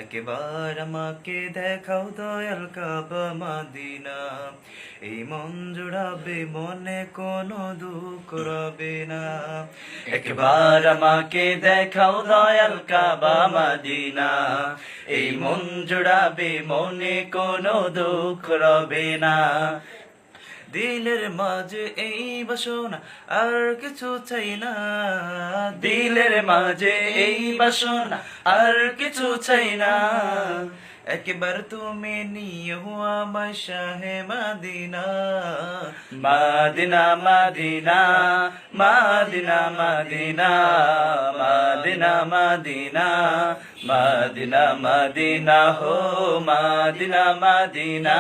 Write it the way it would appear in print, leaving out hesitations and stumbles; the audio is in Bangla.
একবার আমাকে দেখাও দয়াল কাবা মদিনা, এই মন জুড়াবে মনে কোনো দুঃখ রবে না। একবার আমাকে দেখাও দয়াল কাবা মদিনা, এই মন জুড়াবে মনে কোনো দুঃখ রবে না। দিলের মাঝে এই বাসনা আর কিছু চাই না, দিলের মাঝে এই বাসনা আর কিছু চাই না। একবার তুমি নিও আমায় শাহে Medina, Medina Medina Medina Medina Medina Medina Medina Medina হো মদিনা মদিনা।